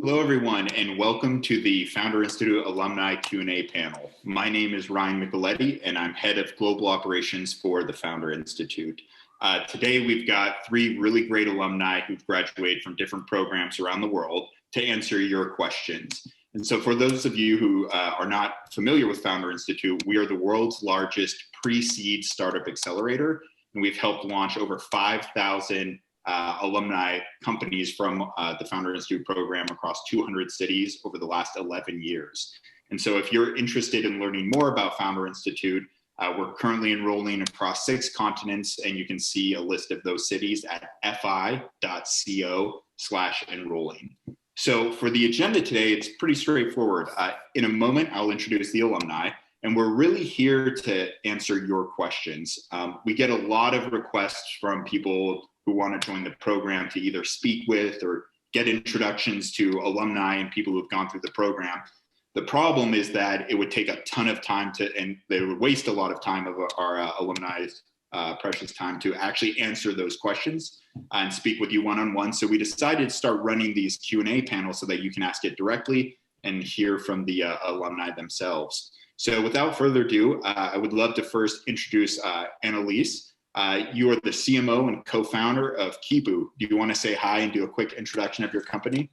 Hello, everyone, and welcome to the Founder Institute Alumni Q&A panel. My name is Ryan Micheletti, and I'm head of global operations for the Founder Institute. Today, we've got three really great alumni who've graduated from different programs around the world to answer your questions. And so for those of you who are not familiar with Founder Institute, we are the world's largest pre-seed startup accelerator, and we've helped launch over 5,000 alumni companies from the Founder Institute program across 200 cities over the last 11 years. And so if you're interested in learning more about Founder Institute, we're currently enrolling across 6 continents, and you can see a list of those cities at fi.co/enrolling. So for the agenda today, it's pretty straightforward. In a moment, I'll introduce the alumni, and we're really here to answer your questions. We get a lot of requests from people who want to join the program to either speak with or get introductions to alumni and people who've gone through the program. The problem is that it would take a ton of time and they would waste a lot of time of our alumni's precious time to actually answer those questions and speak with you one-on-one. So we decided to start running these Q&A panels so that you can ask it directly and hear from the alumni themselves. So without further ado, I would love to first introduce Anatolii. You are the CMO and co-founder of Keyboo. Do you want to say hi and do a quick introduction of your company?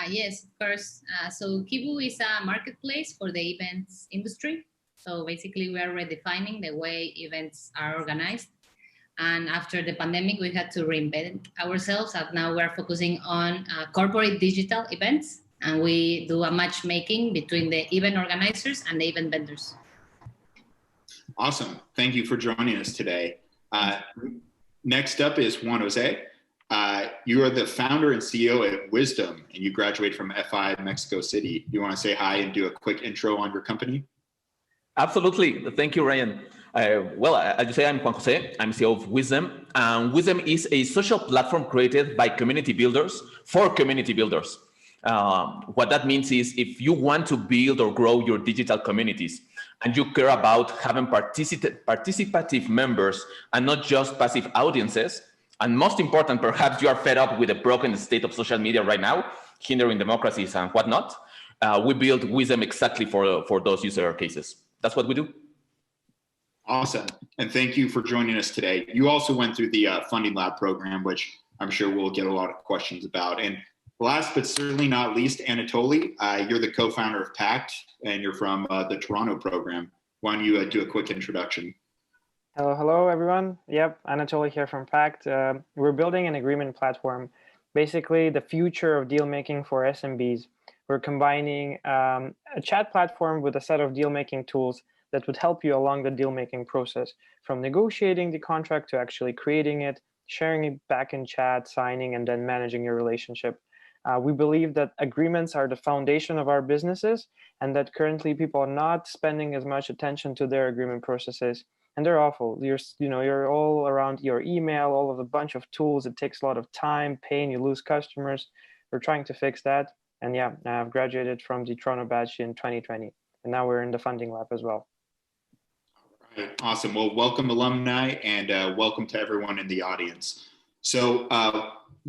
Yes, of course. So Keyboo is a marketplace for the events industry. So basically, we are redefining the way events are organized. And after the pandemic, we had to reinvent ourselves. And now we're focusing on corporate digital events. And we do a matchmaking between the event organizers and the event vendors. Awesome. Thank you for joining us today. Next up is Juan Jose. You are the founder and CEO at Wizdem, and you graduated from FI Mexico City. You want to say hi and do a quick intro on your company? Absolutely. Thank you, Ryan. Well, as you say, I'm Juan Jose. I'm CEO of Wizdem. Wizdem is a social platform created by community builders for community builders. What that means is if you want to build or grow your digital communities, and you care about having participative members and not just passive audiences, and most important, perhaps you are fed up with the broken state of social media right now, hindering democracies and whatnot, we build Wizdem exactly for those user cases. That's what we do. Awesome. And thank you for joining us today. You also went through the Funding Lab program, which I'm sure we'll get a lot of questions about. And last but certainly not least, Anatolii, you're the co-founder of Paqt, and you're from the Toronto program. Why don't you do a quick introduction? Hello, everyone. Yep, Anatolii here from Paqt. We're building an agreement platform, basically the future of deal making for SMBs. We're combining a chat platform with a set of deal making tools that would help you along the deal making process, from negotiating the contract to actually creating it, sharing it back in chat, signing, and then managing your relationship. We believe that agreements are the foundation of our businesses, and that currently people are not spending as much attention to their agreement processes, and they're awful. You're all around your email, all of a bunch of tools. It takes a lot of time, pain. You lose customers. We're trying to fix that, and yeah, I've graduated from the Toronto batch in 2020, and now we're in the Funding Lab as well. All right, awesome. Well, welcome alumni, and welcome to everyone in the audience. So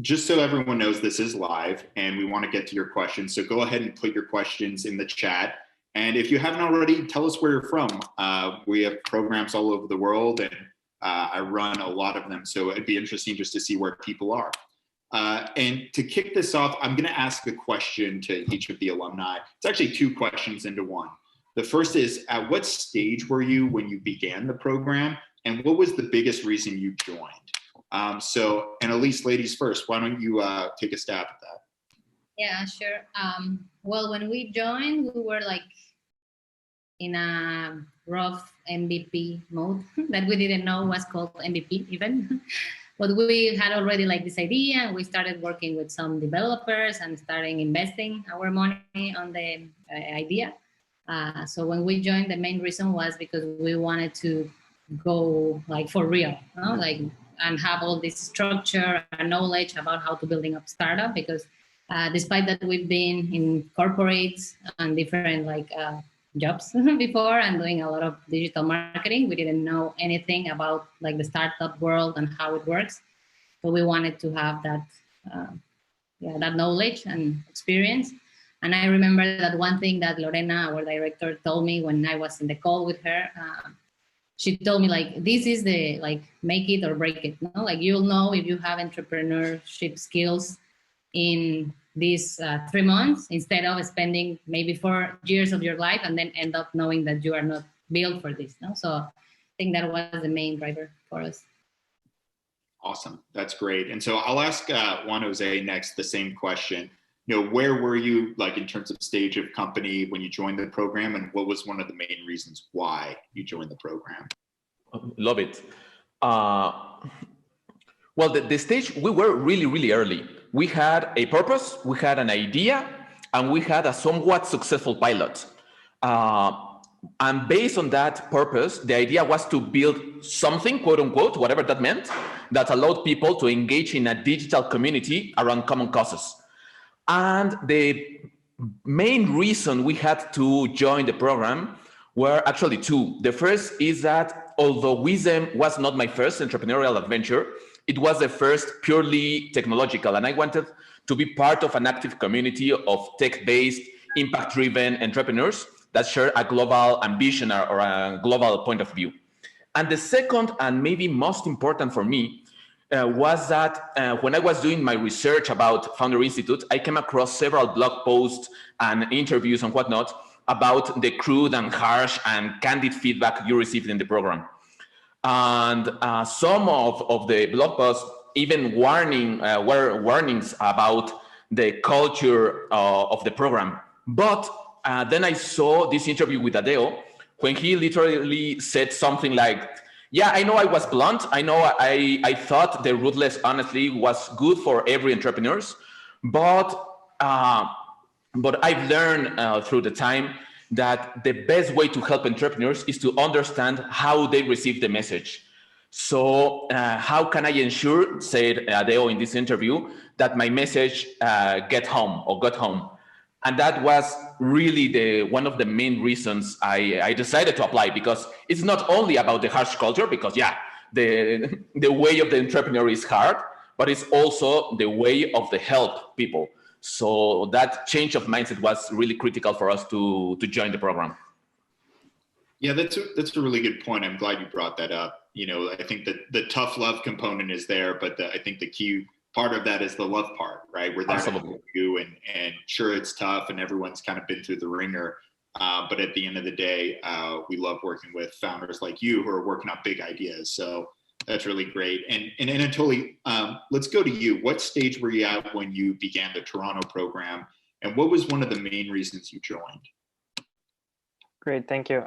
just so everyone knows, this is live and we want to get to your questions. So go ahead and put your questions in the chat. And if you haven't already, tell us where you're from. We have programs all over the world, and I run a lot of them. So it'd be interesting just to see where people are. And to kick this off, I'm going to ask a question to each of the alumni. It's actually 2 questions into one. The first is, at what stage were you when you began the program? And what was the biggest reason you joined? So, Annalise, ladies first, why don't you take a stab at that? Yeah, sure. Well, when we joined, we were like in a rough MVP mode that we didn't know was called MVP even. But we had already like this idea, and we started working with some developers and starting investing our money on the idea. So when we joined, the main reason was because we wanted to go like for real, like, and have all this structure and knowledge about how to building up startup, because despite that we've been in corporates and different like jobs before and doing a lot of digital marketing, we didn't know anything about like the startup world and how it works. So we wanted to have that that knowledge and experience. And I remember that one thing that Lorena, our director, told me when I was in the call with her. She told me, like, this is the, like, make it or break it. No, like, you'll know if you have entrepreneurship skills in these 3 months, instead of spending maybe 4 years of your life and then end up knowing that you are not built for this. No, so I think that was the main driver for us. Awesome, that's great. And so I'll ask Juan Jose next the same question. Where were you, like, in terms of stage of company when you joined the program, and what was one of the main reasons why you joined the program? Love it. Well, the stage, we were really, really early. We had a purpose, we had an idea, and we had a somewhat successful pilot. And based on that purpose, the idea was to build something, quote unquote, whatever that meant, that allowed people to engage in a digital community around common causes. And the main reason we had to join the program were actually two. The first is that although Wizdem was not my first entrepreneurial adventure, it was the first purely technological, and I wanted to be part of an active community of tech-based, impact-driven entrepreneurs that share a global ambition or a global point of view. And the second, and maybe most important for me, was that when I was doing my research about Founder Institute, I came across several blog posts and interviews and whatnot about the crude and harsh and candid feedback you received in the program. And some of the blog posts even were warnings about the culture of the program. But then I saw this interview with Adeo when he literally said something like, yeah, I know I was blunt. I know I thought the ruthless honesty was good for every entrepreneur, but I've learned through the time that the best way to help entrepreneurs is to understand how they receive the message. So how can I ensure, said Adeo in this interview, that my message got home? And that was really one of the main reasons I decided to apply, because it's not only about the harsh culture, because yeah, the way of the entrepreneur is hard, but it's also the way of the help people. So that change of mindset was really critical for us to join the program. Yeah, that's a really good point. I'm glad you brought that up. I think that the tough love component is there, but I think the key part of that is the love part, right? We're there to help you, and sure, it's tough, and everyone's kind of been through the ringer. But at the end of the day, we love working with founders like you who are working on big ideas. So that's really great. And Anatolii, let's go to you. What stage were you at when you began the Toronto program, and what was one of the main reasons you joined? Great, thank you.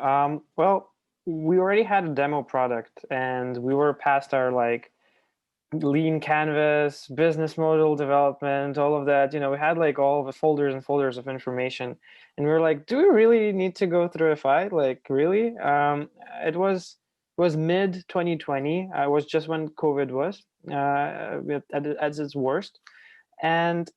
Well, we already had a demo product, and we were past our lean canvas, business model development, all of that. We had all the folders and folders of information, and we were like, do we really need to go through FI? Really? It was mid 2020. It was just when COVID was at its worst, and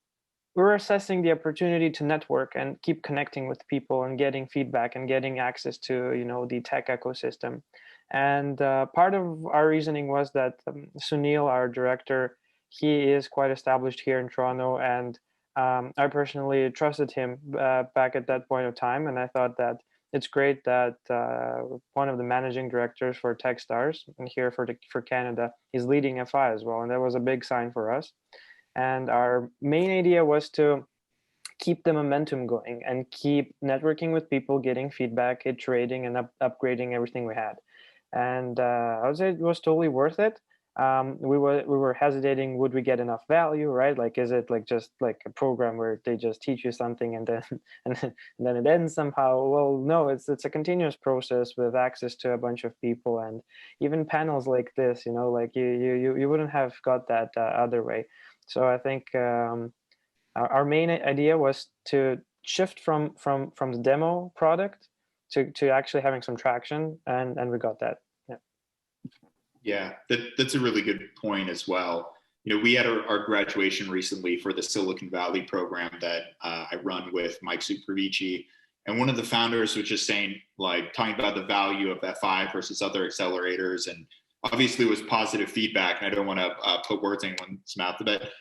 we were assessing the opportunity to network and keep connecting with people and getting feedback and getting access to the tech ecosystem. And part of our reasoning was that Sunil, our director, he is quite established here in Toronto, and I personally trusted him back at that point of time. And I thought that it's great that one of the managing directors for Techstars and here for Canada is leading FI as well. And that was a big sign for us. And our main idea was to keep the momentum going and keep networking with people, getting feedback, iterating, and upgrading everything we had. And I would say it was totally worth it. We were hesitating, would we get enough value, right? Is it just a program where they just teach you something and then it ends somehow? Well, no, it's a continuous process with access to a bunch of people, and even panels like this, you wouldn't have got that other way. So I think our main idea was to shift from the demo product to actually having some traction, and we got that. Yeah, that's a really good point as well. We had our graduation recently for the Silicon Valley program that I run with Mike Supervici, and one of the founders was just saying, talking about the value of FI versus other accelerators, and obviously it was positive feedback, and I don't want to put words in anyone's mouth, but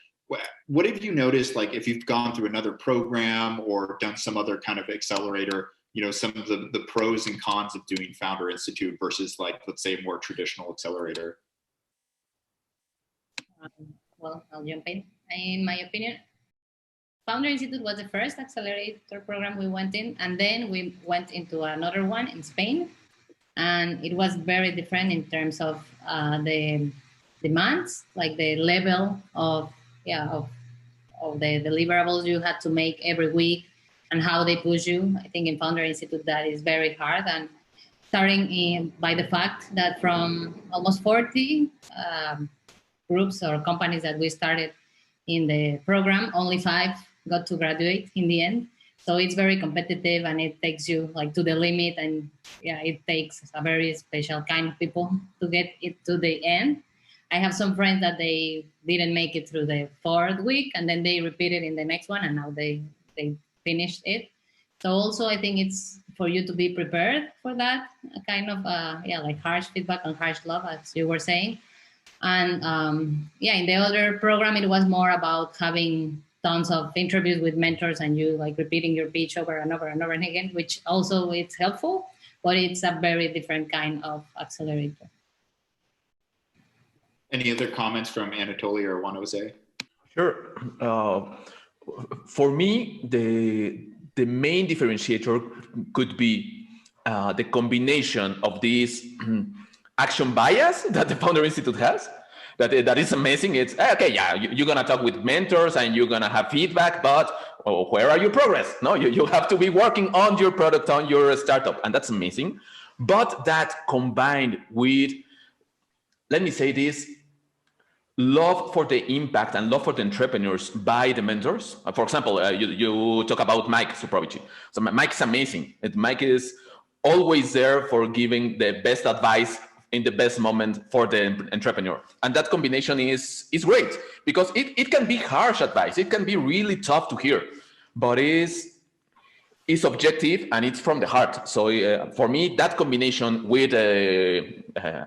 what have you noticed, like if you've gone through another program or done some other kind of accelerator, some of the pros and cons of doing Founder Institute versus like, let's say, a more traditional accelerator? Well, I'll jump in. In my opinion, Founder Institute was the first accelerator program we went in, and then we went into another one in Spain, and it was very different in terms of the demands, like the level of the deliverables you had to make every week and how they push you. I think in Founder Institute that is very hard, and starting by the fact that from almost 40 groups or companies that we started in the program, only 5 got to graduate in the end. So it's very competitive, and it takes you like to the limit, and it takes a very special kind of people to get it to the end. I have some friends that they didn't make it through the 4th week, and then they repeated in the next one, and now they finished it. So also I think it's for you to be prepared for that kind of like harsh feedback and harsh love, as you were saying. And in the other program, it was more about having tons of interviews with mentors and you like repeating your pitch over and over and over again, which also it's helpful, but it's a very different kind of accelerator. Any other comments from Anatolii or Juan Jose? Sure. For me, the main differentiator could be the combination of this action bias that the Founder Institute has. That is amazing. It's okay. Yeah, you're gonna talk with mentors and you're gonna have feedback, but where are your progress? No, you have to be working on your product, on your startup, and that's amazing. But that combined with, let me say this, love for the impact and love for the entrepreneurs by the mentors. For example, you talk about Mike Suprovici. So Mike is amazing. Mike is always there for giving the best advice in the best moment for the entrepreneur. And that combination is great because it can be harsh advice. It can be really tough to hear, but it's objective and it's from the heart. So for me, that combination with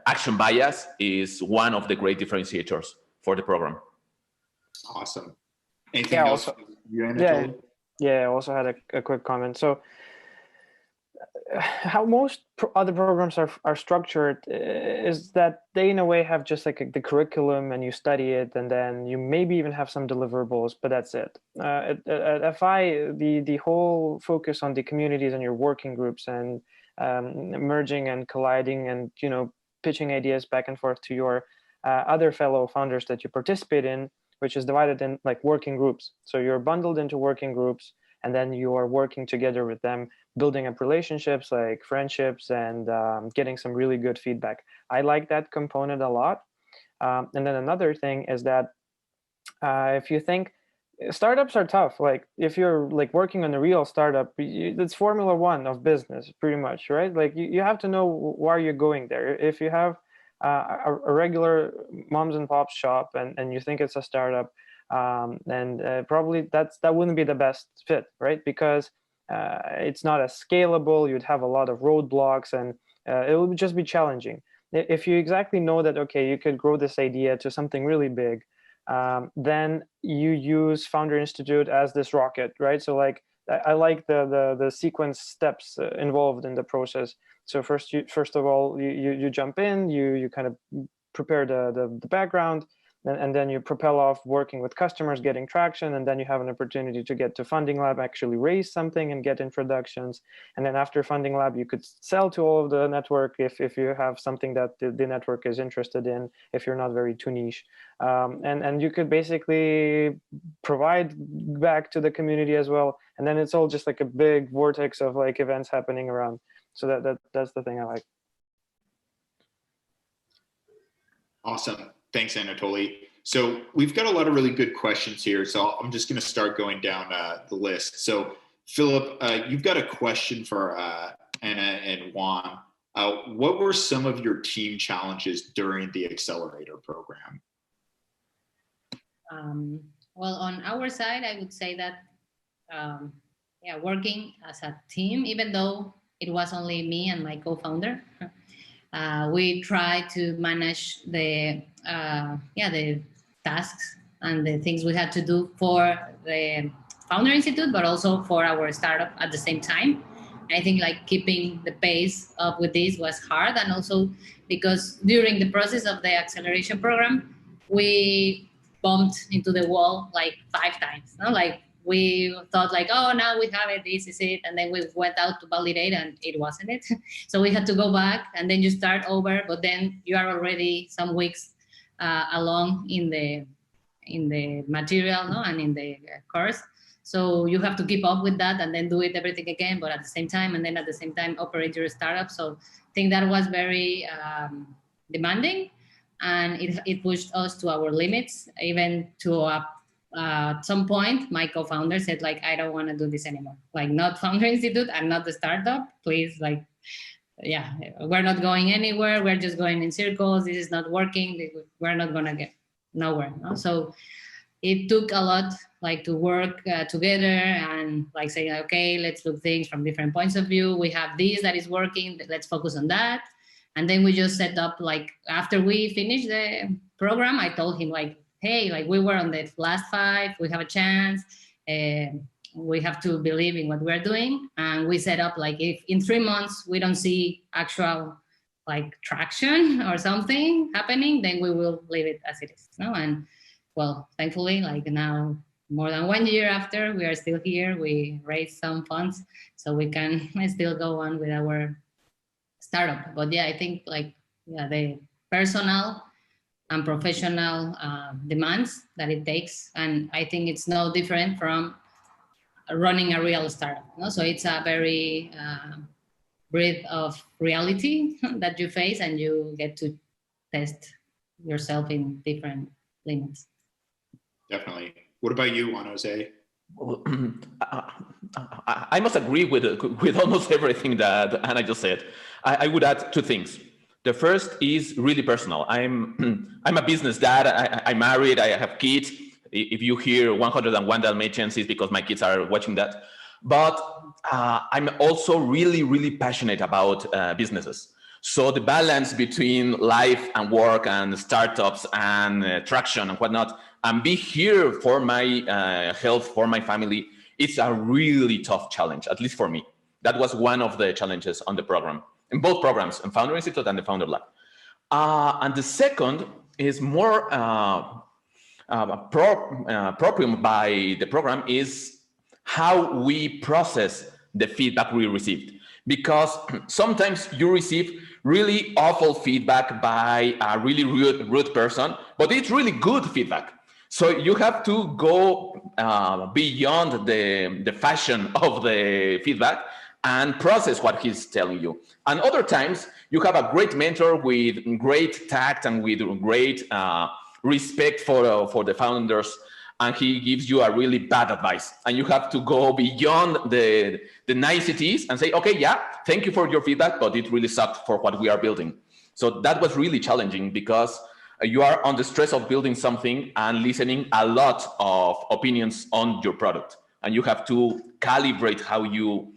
action bias is one of the great differentiators for the program. Awesome. Anything else? I also had a quick comment. So how most other programs are structured is that they in a way have just like the curriculum and you study it and then you maybe even have some deliverables, but that's it. At FI, the whole focus on the communities and your working groups and merging and colliding and pitching ideas back and forth to your other fellow founders that you participate in, which is divided in like working groups. So you're bundled into working groups and then you are working together with them, building up relationships like friendships and getting some really good feedback. I like that component a lot. And then another thing is that if you think startups are tough, like if you're like working on a real startup, it's Formula One of business pretty much, right? Like you have to know why you're going there. If you have a regular moms and pops shop and you think it's a startup, probably that wouldn't be the best fit, right? Because it's not as scalable. You'd have a lot of roadblocks and it would just be challenging. If you exactly know that, okay, you could grow this idea to something really big, then you use Founder Institute as this rocket, right? So like, I like the sequence steps involved in the process. So first of all, you jump in, you kind of prepare the background, and then you propel off working with customers, getting traction, and then you have an opportunity to get to Funding Lab, actually raise something and get introductions. And then after Funding Lab, you could sell to all of the network if you have something that the network is interested in, if you're not very too niche. And you could basically provide back to the community as well. And then it's all just like a big vortex of like events happening around. So that's the thing I like. Awesome. Thanks, Anatolii. So we've got a lot of really good questions here. So I'm just going to start going down the list. So Philip, you've got a question for Anna and Juan. What were some of your team challenges during the accelerator program? Well, on our side, I would say that, working as a team, even though it was only me and my co-founder, we tried to manage the tasks and the things we had to do for the Founder Institute, but also for our startup at the same time. I think like keeping the pace up with this was hard, and also because during the process of the acceleration program, we bumped into the wall like 5 times. No? Like we thought like, oh, now we have it, this is it, and then we went out to validate, and it wasn't it. So we had to go back, and then you start over, but then you are already some weeks along in the material, no, and in the course. So you have to keep up with that and then do it everything again, but at the same time, and then at the same time operate your startup. So I think that was very demanding, and it pushed us to our limits. Even to at some point, my co-founder said like, I don't want to do this anymore. Like not Founder Institute and not the startup, please. Like, yeah, we're not going anywhere. We're just going in circles. This is not working. We're not gonna get nowhere. No? So it took a lot like to work together and like say, okay, let's look things from different points of view. We have this that is working, let's focus on that. And then we just set up like, after we finished the program, I told him like, hey, like we were on the last 5, we have a chance. We have to believe in what we're doing. And we set up like, if in 3 months we don't see actual like traction or something happening, then we will leave it as it is. No? And well, thankfully, like now, more than 1 year after, we are still here. We raised some funds, so we can still go on with our startup. But yeah, I think like, yeah, the personal and professional demands that it takes, and I think it's no different from running a real startup. No? So it's a very breath of reality that you face, and you get to test yourself in different limits. Definitely. What about you, Juan Jose? I must agree with almost everything that Anna just said. I would add 2 things. The first is really personal. I'm a business dad. I'm married. I have kids. If you hear 101 Dalmatians, it's because my kids are watching that. But I'm also really, really passionate about businesses. So the balance between life and work and startups and traction and whatnot, and be here for my health, for my family, it's a really tough challenge, at least for me. That was one of the challenges on the program, in both programs, in Founder Institute and the Founder Lab. And the second is more appropriate by the program is how we process the feedback we received. Because sometimes you receive really awful feedback by a really rude person, but it's really good feedback. So you have to go beyond the fashion of the feedback and process what he's telling you. And other times you have a great mentor with great tact and with great respect for the founders, and he gives you a really bad advice, and you have to go beyond the niceties and say, okay, yeah, thank you for your feedback, but it really sucked for what we are building. So that was really challenging because you are on the stress of building something and listening a lot of opinions on your product, and you have to calibrate how you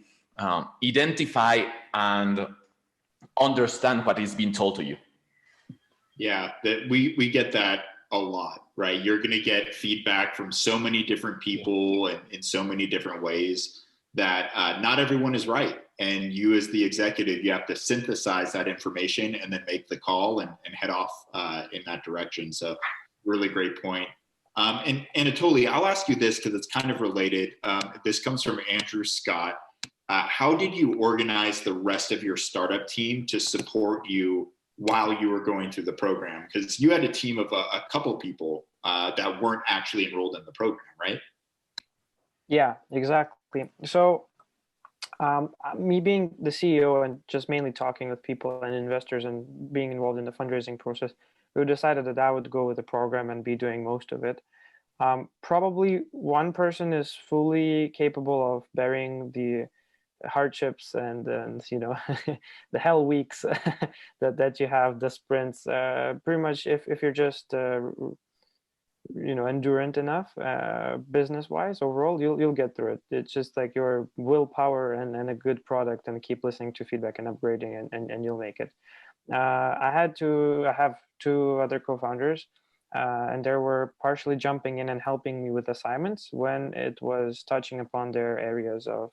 identify and understand what is being told to you. Yeah, we get that a lot, right? You're going to get feedback from so many different people and in so many different ways that not everyone is right. And you as the executive, you have to synthesize that information and then make the call and head off in that direction. So really great point. And Anatolii, I'll ask you this because it's kind of related. This comes from Andrew Scott. How did you organize the rest of your startup team to support you while you were going through the program? Because you had a team of a couple people that weren't actually enrolled in the program, right? Yeah, exactly. So me being the CEO and just mainly talking with people and investors and being involved in the fundraising process, we decided that I would go with the program and be doing most of it. Probably one person is fully capable of bearing the hardships and you know the hell weeks that you have, the sprints. Pretty much if you're just you know, endurant enough business wise overall, you'll get through it. It's just like your willpower and a good product, and keep listening to feedback and upgrading, and you'll make it. I have 2 other co-founders. and they were partially jumping in and helping me with assignments when it was touching upon their areas of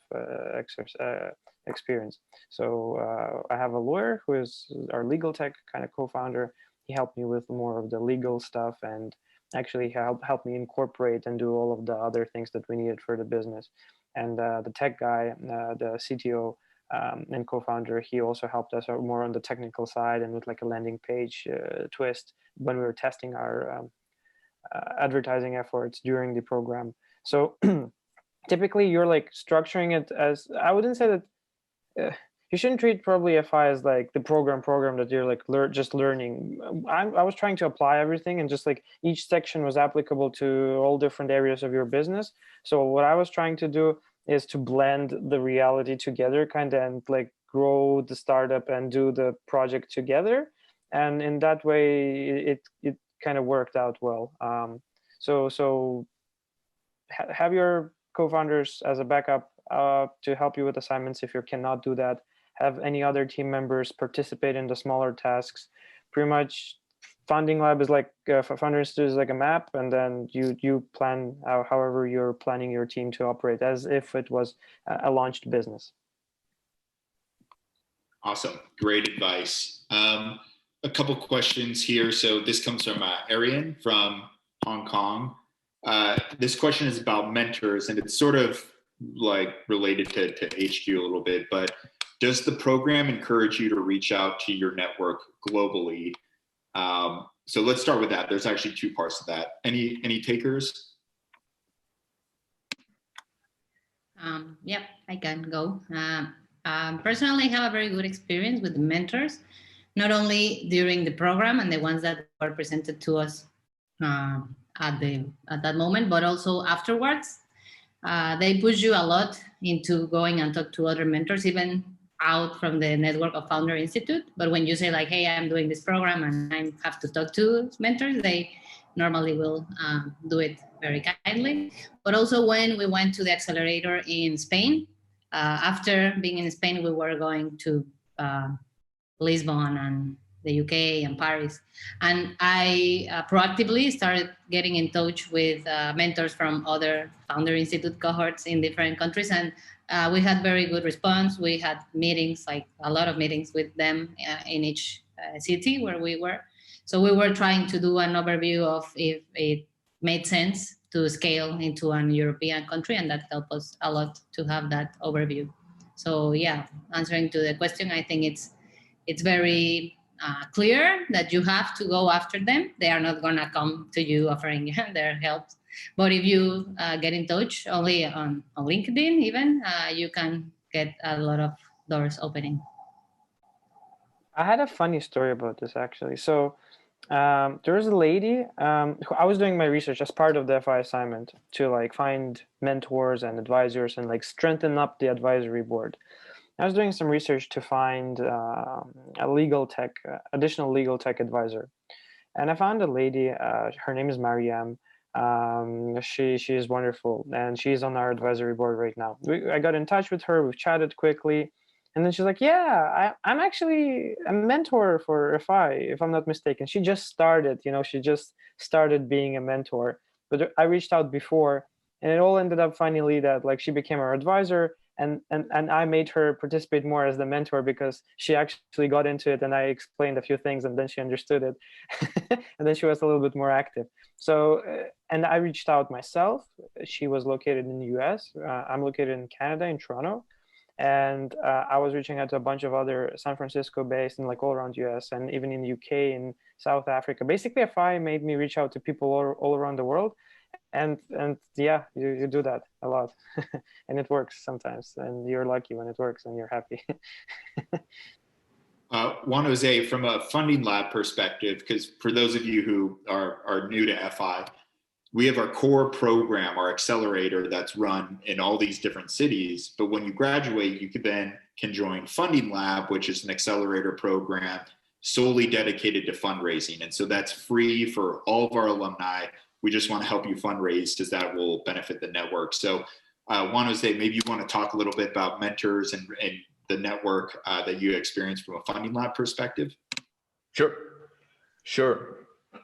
experience. So I have a lawyer who is our legal tech kind of co-founder. He helped me with more of the legal stuff and actually helped me incorporate and do all of the other things that we needed for the business. And the tech guy, the CTO and co-founder, he also helped us out more on the technical side and with like a landing page twist when we were testing our advertising efforts during the program. So typically you're like structuring it as, I wouldn't say that, you shouldn't treat probably FI as like the program that you're like just learning. I was trying to apply everything, and just like each section was applicable to all different areas of your business. So what I was trying to do is to blend the reality together kind of, and like grow the startup and do the project together. And in that way, it kind of worked out well. So have your co-founders as a backup to help you with assignments if you cannot do that. Have any other team members participate in the smaller tasks. Pretty much Funding Lab is like, Founder Institute is like a map, and then you plan however you're planning your team to operate as if it was a launched business. Awesome, great advice. A couple questions here. So this comes from Arian from Hong Kong. This question is about mentors, and it's sort of like related to HQ a little bit, but does the program encourage you to reach out to your network globally? So let's start with that. There's actually two parts to that. Any takers? Yep, I can go. Personally, I have a very good experience with the mentors, not only during the program and the ones that were presented to us at that moment, but also afterwards. They push you a lot into going and talk to other mentors, even out from the network of Founder Institute. But when you say like, hey, I'm doing this program and I have to talk to mentors, they normally will do it very kindly. But also when we went to the accelerator in Spain, after being in Spain, we were going to Lisbon and the UK and Paris. And I proactively started getting in touch with mentors from other Founder Institute cohorts in different countries. And we had very good response. We had meetings, like a lot of meetings with them in each city where we were. So we were trying to do an overview of if it made sense to scale into an European country, and that helped us a lot to have that overview. So yeah, answering to the question, I think it's very clear that you have to go after them. They are not gonna come to you offering their help. But if you get in touch only on LinkedIn even, you can get a lot of doors opening. I had a funny story about this actually. So there was a lady, I was doing my research as part of the FI assignment to like find mentors and advisors and like strengthen up the advisory board. I was doing some research to find a additional legal tech advisor. And I found a lady, her name is Mariam. She is wonderful, and she's on our advisory board right now. I got in touch with her, we've chatted quickly, and then she's like, yeah, I'm actually a mentor for FI, if I'm not mistaken. She just started, she just started being a mentor, but I reached out before, and it all ended up finally that like she became our advisor, and I made her participate more as the mentor because she actually got into it and I explained a few things and then she understood it. And then she was a little bit more active. So, and I reached out myself. She was located in the US. I'm located in Canada, in Toronto. And I was reaching out to a bunch of other San Francisco based and like all around US and even in the UK and South Africa. Basically, FI made me reach out to people all around the world. And yeah, you do that a lot and it works sometimes, and you're lucky when it works and you're happy. Juan Jose, from a Funding Lab perspective, because for those of you who are new to FI, we have our core program, our accelerator that's run in all these different cities. But when you graduate, you can join Funding Lab, which is an accelerator program solely dedicated to fundraising. And so that's free for all of our alumni. We just want to help you fundraise because that will benefit the network. So Juan Jose, maybe you want to talk a little bit about mentors and the network that you experience from a Funding Lab perspective? Sure.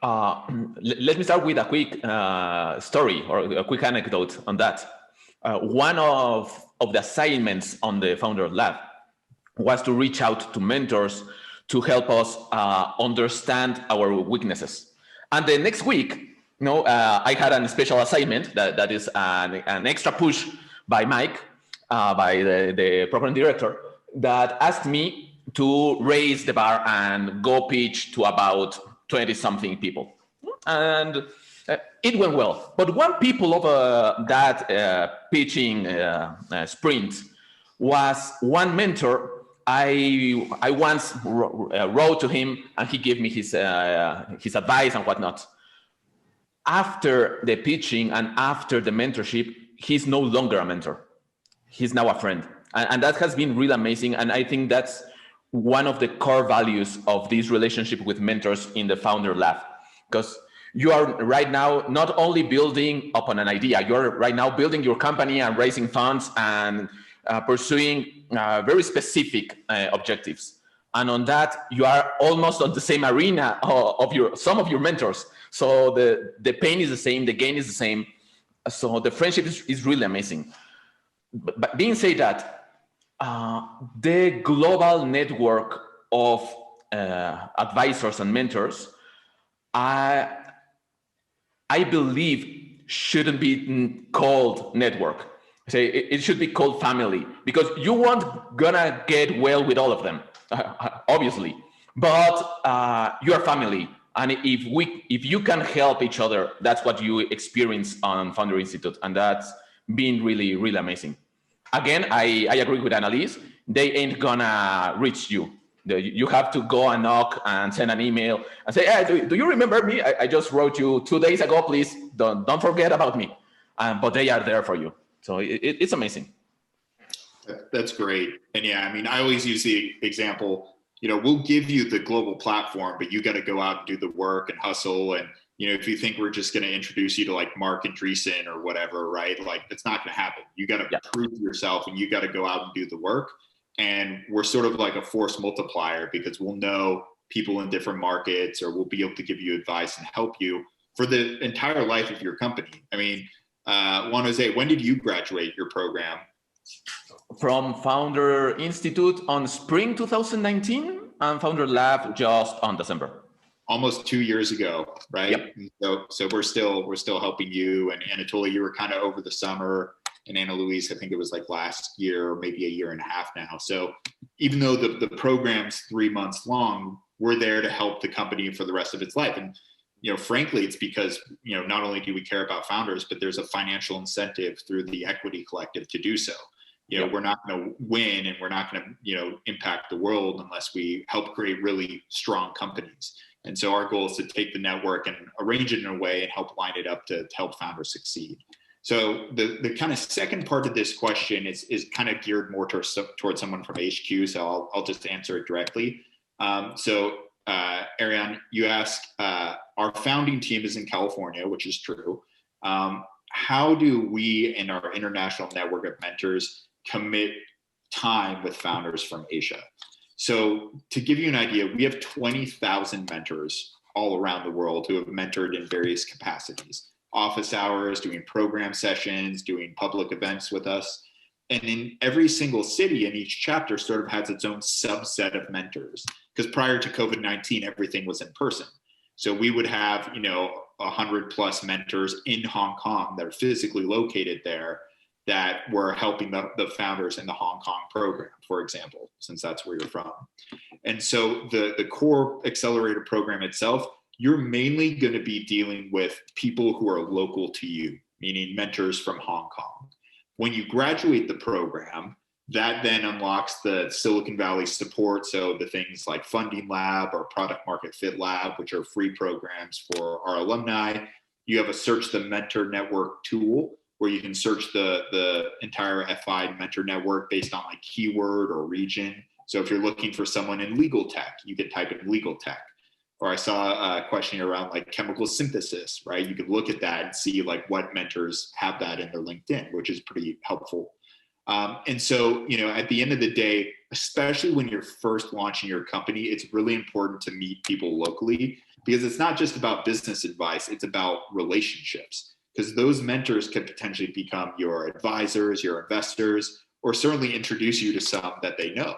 Let me start with a quick story or a quick anecdote on that. One of the assignments on the Founder Lab was to reach out to mentors to help us understand our weaknesses. And the next week, I had a special assignment that is an extra push by Mike, by the program director, that asked me to raise the bar and go pitch to about 20-something people. And it went well. But one people of that pitching sprint was one mentor. I once wrote to him, and he gave me his advice and whatnot. After the pitching and after the mentorship, he's no longer a mentor. He's now a friend. And that has been really amazing. And I think that's one of the core values of this relationship with mentors in the Founder Lab. Because you are right now not only building upon an idea, you're right now building your company and raising funds and pursuing very specific objectives. And on that, you are almost on the same arena of some of your mentors. So the pain is the same, the gain is the same. So the friendship is really amazing. But being said that, the global network of advisors and mentors, I believe shouldn't be called network. Say it should be called family, because you won't gonna get well with all of them, obviously. But you are family, and if you can help each other, that's what you experience on Founder Institute, and that's been really, really amazing. Again, I agree with Annalise. They ain't gonna reach you. You have to go and knock and send an email and say, hey, do you remember me? I just wrote you 2 days ago. Please don't forget about me. But they are there for you. So it's amazing. That's great. And yeah, I mean, I always use the example, we'll give you the global platform, but you got to go out and do the work and hustle. And, if you think we're just going to introduce you to like Mark and Andreessen or whatever, right? Like that's not going to happen. You got to prove yourself and you got to go out and do the work. And we're sort of like a force multiplier, because we'll know people in different markets, or we'll be able to give you advice and help you for the entire life of your company. I mean, Juan Jose, when did you graduate your program? From Founder Institute on spring 2019 and Founder Lab just on December. Almost 2 years ago, right? Yep. So we're still helping you. And Anatolii, you were kind of over the summer, and Annalise, I think it was like last year, or maybe a year and a half now. So even though the program's 3 months long, we're there to help the company for the rest of its life. And frankly, it's because not only do we care about founders, but there's a financial incentive through the Equity Collective to do so. We're not going to win, and we're not going to impact the world unless we help create really strong companies. And so our goal is to take the network and arrange it in a way and help line it up to help founders succeed. So the kind of second part of this question is kind of geared more towards someone from HQ. So I'll just answer it directly. Ariane, you asked, our founding team is in California, which is true. How do we in our international network of mentors commit time with founders from Asia? So to give you an idea, we have 20,000 mentors all around the world who have mentored in various capacities. Office hours, doing program sessions, doing public events with us. And in every single city in each chapter sort of has its own subset of mentors. Because prior to COVID-19, everything was in person. So we would have, 100 plus mentors in Hong Kong that are physically located there that were helping the founders in the Hong Kong program, for example, since that's where you're from. And so the core accelerator program itself, you're mainly going to be dealing with people who are local to you, meaning mentors from Hong Kong. When you graduate the program, that then unlocks the Silicon Valley support. So the things like Funding Lab or Product Market Fit Lab, which are free programs for our alumni. You have a Search the Mentor Network tool where you can search the entire FI mentor network based on like keyword or region. So if you're looking for someone in legal tech, you could type in legal tech. Or I saw a question around like chemical synthesis, right? You could look at that and see like what mentors have that in their LinkedIn, which is pretty helpful. And so, at the end of the day, especially when you're first launching your company, it's really important to meet people locally because it's not just about business advice, it's about relationships, because those mentors can potentially become your advisors, your investors, or certainly introduce you to some that they know.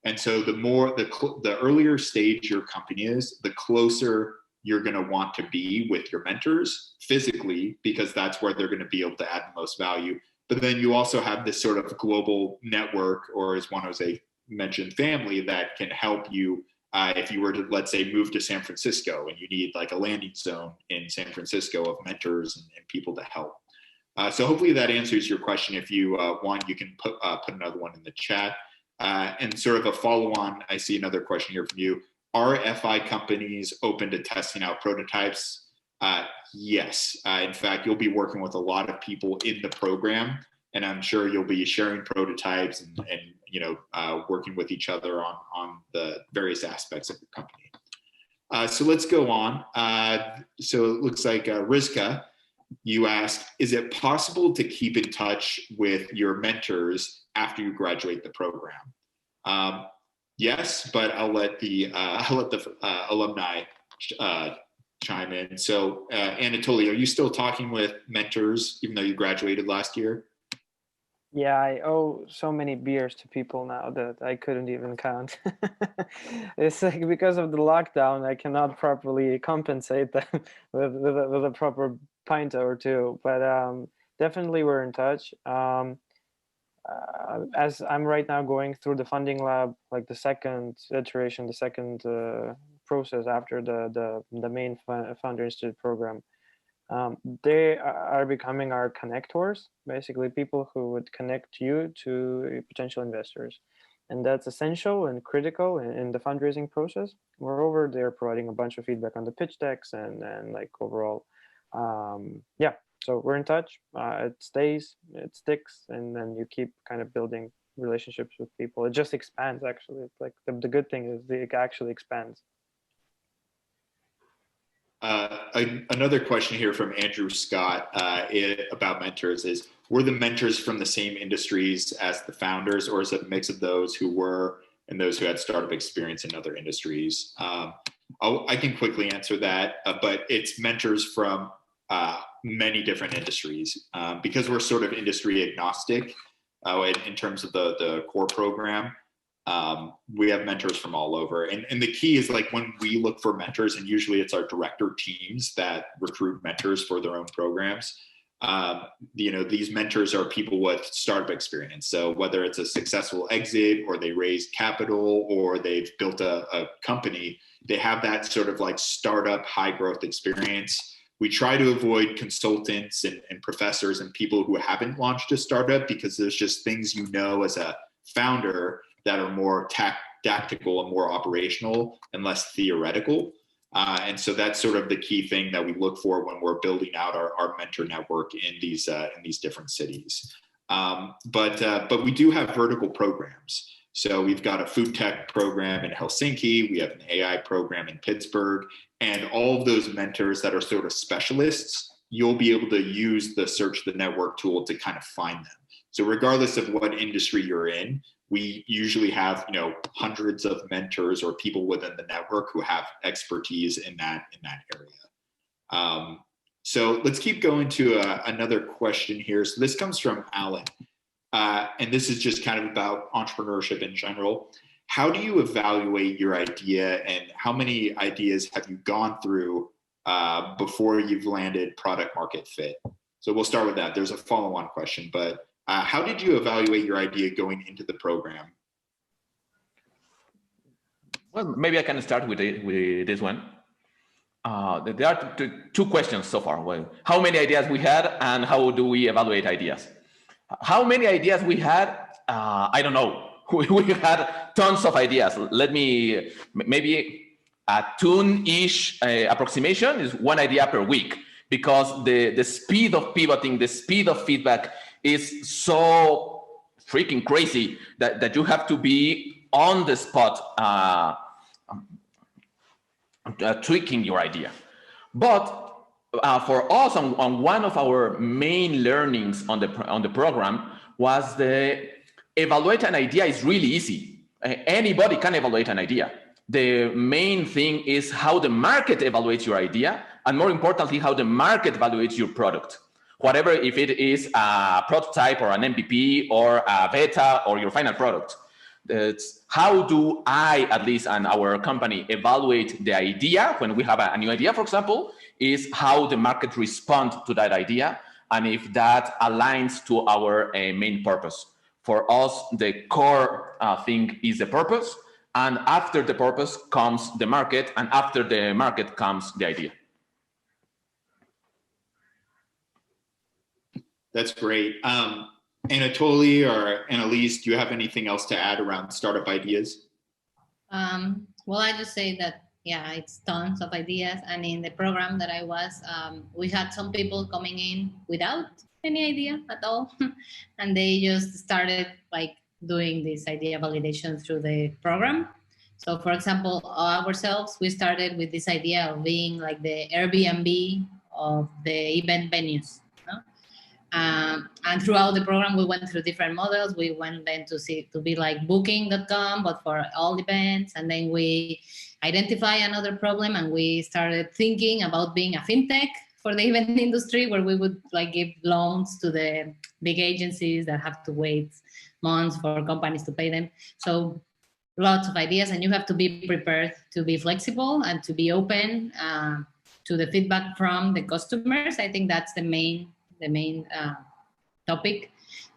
And so the earlier stage your company is, the closer you're going to want to be with your mentors physically, because that's where they're going to be able to add the most value. But then you also have this sort of global network, or as Juan Jose mentioned, family, that can help you if you were to, let's say, move to San Francisco and you need like a landing zone in San Francisco of mentors and people to help. So hopefully that answers your question. If you want, you can put another one in the chat. And sort of a follow-on, I see another question here from you. Are FI companies open to testing out prototypes? Yes. In fact, you'll be working with a lot of people in the program, and I'm sure you'll be sharing prototypes and working with each other on the various aspects of the company. So let's go on. So it looks like Rizka, you asked, is it possible to keep in touch with your mentors after you graduate the program? Yes, but I'll let the alumni chime in. So Anatolii, are you still talking with mentors even though you graduated last year? Yeah, I owe so many beers to people now that I couldn't even count. It's like because of the lockdown, I cannot properly compensate them with a proper pint or two. But definitely we're in touch. As I'm right now going through the funding lab, like the second iteration, the second process after the main Founder Institute program. They are becoming our connectors, basically people who would connect you to potential investors. And that's essential and critical in the fundraising process. Moreover, they're providing a bunch of feedback on the pitch decks and like overall, yeah, so we're in touch. It stays, it sticks, and then you keep kind of building relationships with people. It just expands, actually. It's like the good thing is it actually expands. Another question here from Andrew Scott about mentors is, were the mentors from the same industries as the founders, or is it a mix of those who were and those who had startup experience in other industries? I can quickly answer that, but it's mentors from many different industries because we're sort of industry agnostic in terms of the core program. We have mentors from all over, and the key is like when we look for mentors, and usually it's our director teams that recruit mentors for their own programs. These mentors are people with startup experience. So whether it's a successful exit, or they raised capital, or they've built a company, they have that sort of like startup high growth experience. We try to avoid consultants and professors and people who haven't launched a startup, because there's just things as a founder that are more tactical and more operational and less theoretical. And so that's sort of the key thing that we look for when we're building out our mentor network in these different cities. But we do have vertical programs. So we've got a food tech program in Helsinki, we have an AI program in Pittsburgh, and all of those mentors that are sort of specialists, you'll be able to use the Search the Network tool to kind of find them. So regardless of what industry you're in, we usually have, hundreds of mentors or people within the network who have expertise in that area. So let's keep going to another question here. So this comes from Alan, and this is just kind of about entrepreneurship in general. How do you evaluate your idea, and how many ideas have you gone through before you've landed product market fit? So we'll start with that. There's a follow-on question, but how did you evaluate your idea going into the program? Well, maybe I can start with this one. There are two questions so far. Well, how many ideas we had, and how do we evaluate ideas? How many ideas we had? I don't know. We had tons of ideas. Maybe a tune-ish approximation is one idea per week, because the speed of pivoting, the speed of feedback is so freaking crazy that you have to be on the spot tweaking your idea. But for us, on one of our main learnings on the program was evaluate an idea is really easy. Anybody can evaluate an idea. the main thing is how the market evaluates your idea, and more importantly, how the market evaluates your product. Whatever, if it is a prototype or an MVP or a beta or your final product. That's how do I, at least, and our company evaluate the idea when we have a new idea, for example, is how the market responds to that idea, and if that aligns to our main purpose. For us, the core thing is the purpose, and after the purpose comes the market, and after the market comes the idea. That's great. Anatolii or Annalise, do you have anything else to add around startup ideas? Well, I just say that, yeah, it's tons of ideas. And in the program that I was, we had some people coming in without any idea at all. And they just started like doing this idea validation through the program. So for example, ourselves, we started with this idea of being like the Airbnb of the event venues. And throughout the program, we went through different models. We went then to be like booking.com, but for all events. And then we identify another problem, and we started thinking about being a fintech for the event industry, where we would like give loans to the big agencies that have to wait months for companies to pay them. So lots of ideas, and you have to be prepared to be flexible and to be open to the feedback from the customers. I think that's the main topic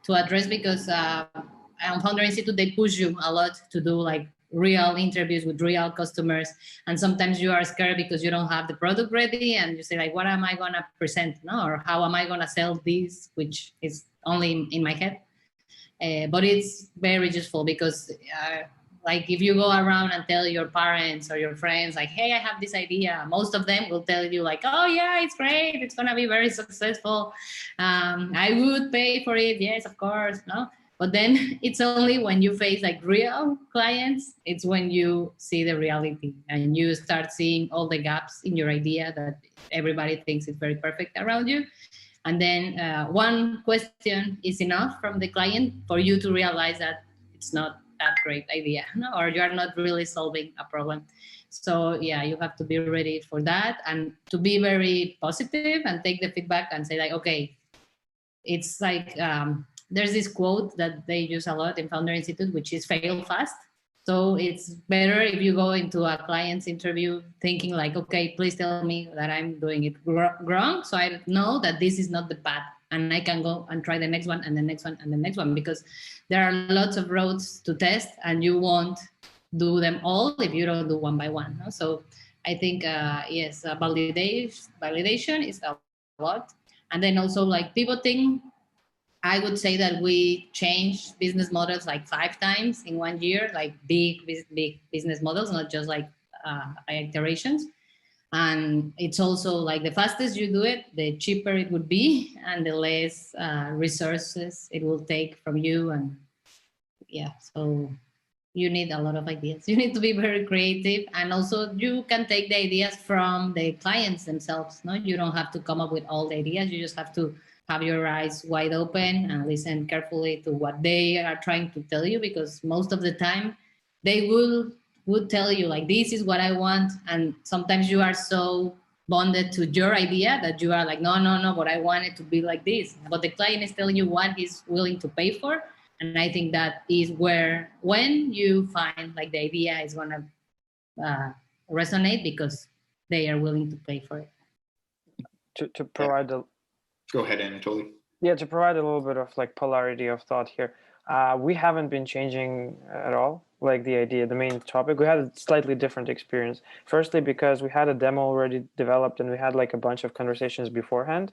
to address, because on Founder Institute, they push you a lot to do like real interviews with real customers. And sometimes you are scared because you don't have the product ready, and you say like, what am I going to present? No? Or how am I going to sell this, which is only in my head. But it's very useful, because like if you go around and tell your parents or your friends like, hey, I have this idea, most of them will tell you like, oh yeah, it's great, it's gonna be very successful, I would pay for it, yes, of course, no. But then it's only when you face like real clients, it's when you see the reality and you start seeing all the gaps in your idea that everybody thinks is very perfect around you. And then one question is enough from the client for you to realize that it's not that great idea, no? Or you are not really solving a problem. So yeah, you have to be ready for that, and to be very positive and take the feedback and say like, okay, it's like, there's this quote that they use a lot in Founder Institute, which is fail fast. So it's better if you go into a client's interview thinking like, okay, please tell me that I'm doing it wrong, so I know that this is not the path, and I can go and try the next one and the next one and the next one, because there are lots of roads to test, and you won't do them all if you don't do one by one. No? So I think, yes, validation is a lot. And then also like pivoting, I would say that we changed business models like 5 times in 1 year, like big business models, not just like iterations. And it's also like the fastest you do it, the cheaper it would be, and the less resources it will take from you. And yeah, so you need a lot of ideas. You need to be very creative, and also you can take the ideas from the clients themselves. No, you don't have to come up with all the ideas. You just have to have your eyes wide open and listen carefully to what they are trying to tell you, because most of the time they would tell you like, this is what I want, and sometimes you are so bonded to your idea that you are like, no, but I want it to be like this. But the client is telling you what he's willing to pay for, and I think that is where, when you find like the idea is going to resonate, because they are willing to pay for it. To provide the... Go ahead, Anatolii. Yeah, to provide a little bit of like polarity of thought here. We haven't been changing at all, like the idea, the main topic. We had a slightly different experience. Firstly, because we had a demo already developed, and we had like a bunch of conversations beforehand.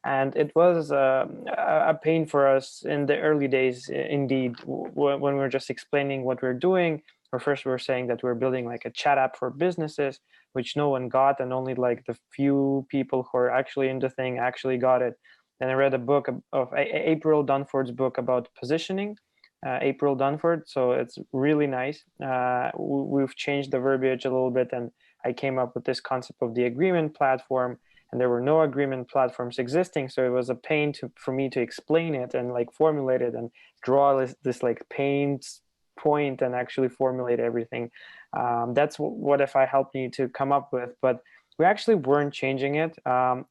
And it was a pain for us in the early days, indeed, when we were just explaining what we're doing. Or first we were saying that we're building like a chat app for businesses, which no one got, and only like the few people who are actually in the thing actually got it. Then I read a book of April Dunford's book about positioning, April Dunford. So it's really nice. We've changed the verbiage a little bit, and I came up with this concept of the agreement platform, and there were no agreement platforms existing. So it was a pain for me to explain it and like formulate it and draw this like pain point and actually formulate everything. That's what if I helped me to come up with, but we actually weren't changing it.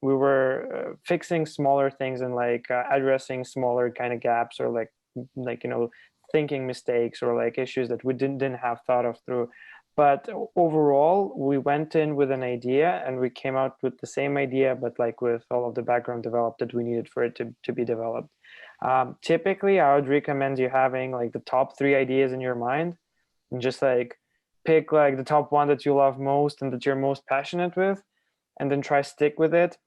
We were fixing smaller things and like addressing smaller kind of gaps, or like thinking mistakes, or like issues that we didn't have thought of through. But overall, we went in with an idea and we came out with the same idea, but like with all of the background developed that we needed for it to be developed. Typically, I would recommend you having like the top 3 ideas in your mind, and just like pick like the top one that you love most and that you're most passionate with, and then try stick with it.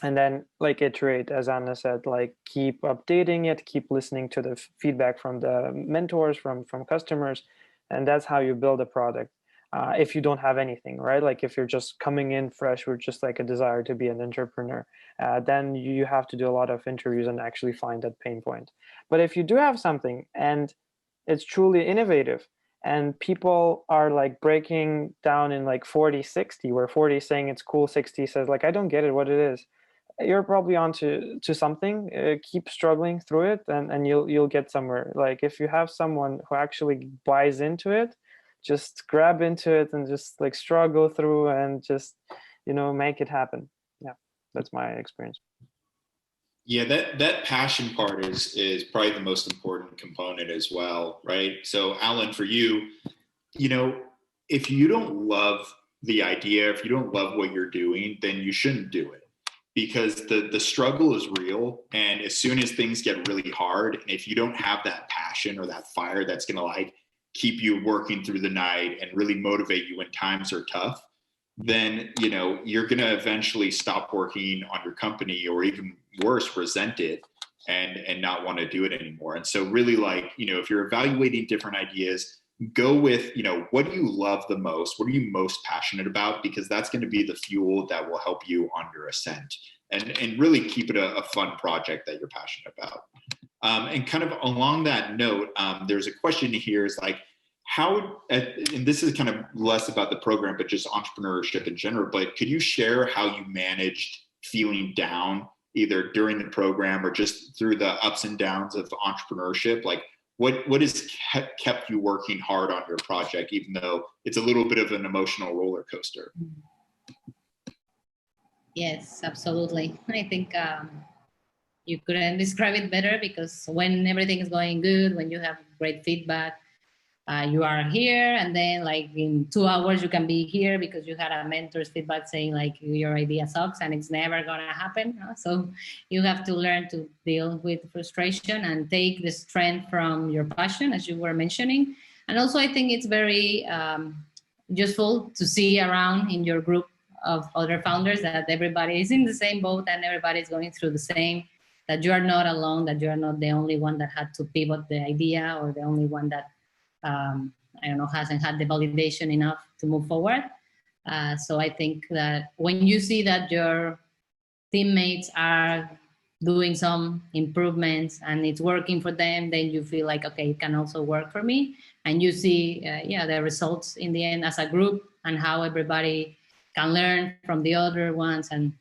And then like iterate, as Anna said, like keep updating it, keep listening to the feedback from the mentors, from customers, and that's how you build a product. If you don't have anything, right? Like if you're just coming in fresh with just like a desire to be an entrepreneur, then you have to do a lot of interviews and actually find that pain point. But if you do have something and it's truly innovative, and people are like breaking down in like 40-60, where 40 is saying it's cool, 60 says like I don't get it, what it is, you're probably on to something. Keep struggling through it, and you'll get somewhere. Like if you have someone who actually buys into it, just grab into it and just like struggle through and just make it happen. Yeah, that's my experience. Yeah, that passion part is probably the most important component as well, right? So Alan, for you, if you don't love the idea, if you don't love what you're doing, then you shouldn't do it, because the struggle is real. And as soon as things get really hard, and if you don't have that passion or that fire that's going to like keep you working through the night and really motivate you when times are tough, then you're going to eventually stop working on your company, or even worse, resent it and not want to do it anymore. And so really, like, if you're evaluating different ideas, go with, what do you love the most? What are you most passionate about? Because that's going to be the fuel that will help you on your ascent, and really keep it a fun project that you're passionate about. And kind of along that note, there's a question here is like, how, and this is kind of less about the program, but just entrepreneurship in general, but could you share how you managed feeling down either during the program or just through the ups and downs of entrepreneurship? Like what has kept you working hard on your project, even though it's a little bit of an emotional roller coaster? Yes, absolutely. I think you couldn't describe it better, because when everything is going good, when you have great feedback, you are here, and then like in 2 hours you can be here because you had a mentor's feedback saying like your idea sucks and it's never gonna happen. So you have to learn to deal with frustration and take the strength from your passion, as you were mentioning. And also I think it's very useful to see around in your group of other founders that everybody is in the same boat and everybody's going through the same, that you are not alone, that you are not the only one that had to pivot the idea, or the only one that hasn't had the validation enough to move forward. So I think that when you see that your teammates are doing some improvements and it's working for them, then you feel like, okay, it can also work for me. And you see, the results in the end as a group, and how everybody can learn from the other ones. And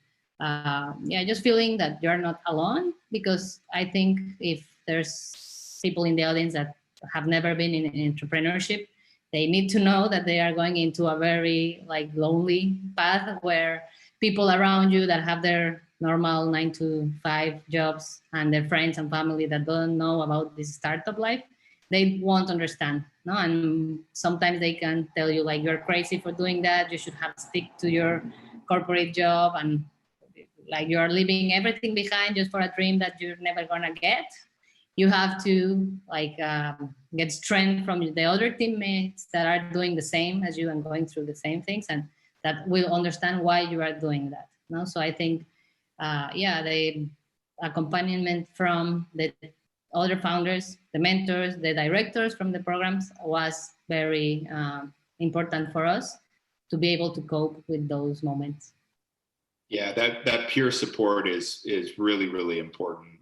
just feeling that you're not alone, because I think if there's people in the audience that have never been in entrepreneurship, they need to know that they are going into a very like lonely path, where people around you that have their normal 9-to-5 jobs and their friends and family that don't know about this startup life, they won't understand. No, and sometimes they can tell you like, you're crazy for doing that. You should have to stick to your corporate job, and like you're leaving everything behind just for a dream that you're never gonna get. You have to like get strength from the other teammates that are doing the same as you and going through the same things, and that will understand why you are doing that. No, so I think, the accompaniment from the other founders, the mentors, the directors from the programs was very important for us to be able to cope with those moments. Yeah, that peer support is really, really important.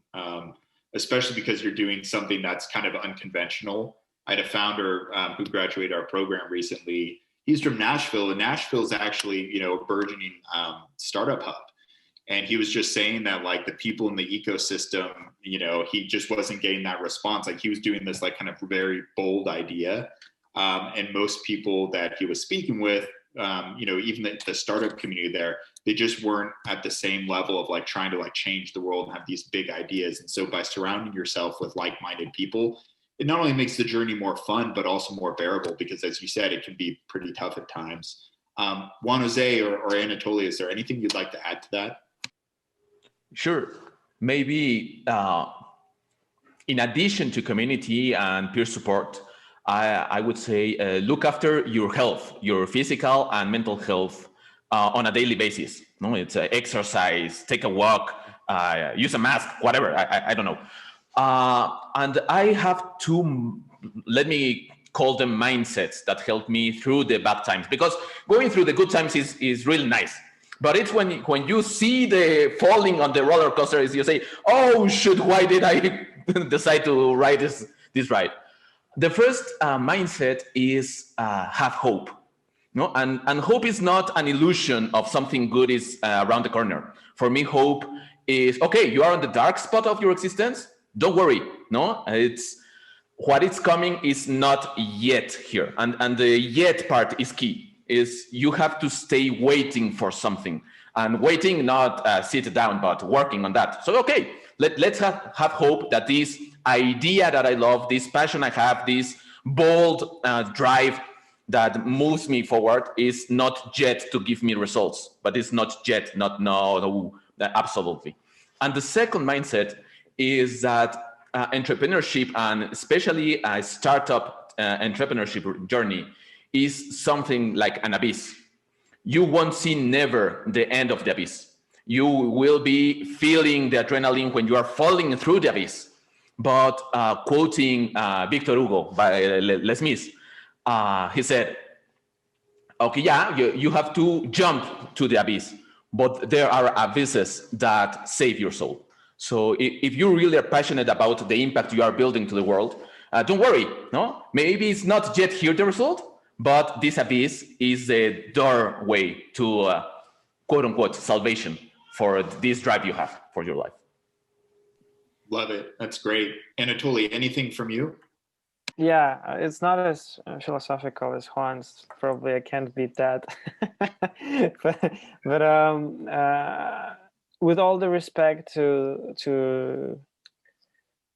Especially because you're doing something that's kind of unconventional. I had a founder who graduated our program recently. He's from Nashville, and Nashville is actually, a burgeoning startup hub. And he was just saying that like the people in the ecosystem, he just wasn't getting that response. Like he was doing this like kind of very bold idea, And most people that he was speaking with, even the startup community there, they just weren't at the same level of like trying to like change the world and have these big ideas. And so by surrounding yourself with like-minded people, it not only makes the journey more fun, but also more bearable, because as you said, it can be pretty tough at times. Juan Jose or Anatolii, is there anything you'd like to add to that? Sure. Maybe in addition to community and peer support, I would say look after your health, your physical and mental health on a daily basis. No, it's exercise, take a walk, use a mask, whatever. I don't know. And I have two, let me call them mindsets that helped me through the bad times, because going through the good times is really nice. But it's when you see the falling on the roller coaster, is you say, oh, shoot, why did I decide to ride this ride? The first mindset is have hope. No? And hope is not an illusion of something good is around the corner. For me, hope is, okay, you are on the dark spot of your existence. Don't worry. No, it's what is coming is not yet here. And the yet part is key. Is you have to stay waiting for something, and waiting, not sit down, but working on that. So, okay, let's have hope that this idea that I love, this passion I have, this bold drive that moves me forward is not yet to give me results, but it's not yet, no, absolutely. And the second mindset is that entrepreneurship, and especially a startup entrepreneurship journey, is something like an abyss. You won't see never the end of the abyss. You will be feeling the adrenaline when you are falling through the abyss. But quoting Victor Hugo by Les Mis, he said, okay, yeah, you have to jump to the abyss, but there are abysses that save your soul. So if you really are passionate about the impact you are building to the world, don't worry, no? Maybe it's not yet here the result, but this abyss is the doorway to quote unquote salvation for this drive you have for your life. Love it. That's great. Anatolii, anything from you? Yeah, it's not as philosophical as Juan's. Probably I can't beat that. but with all the respect to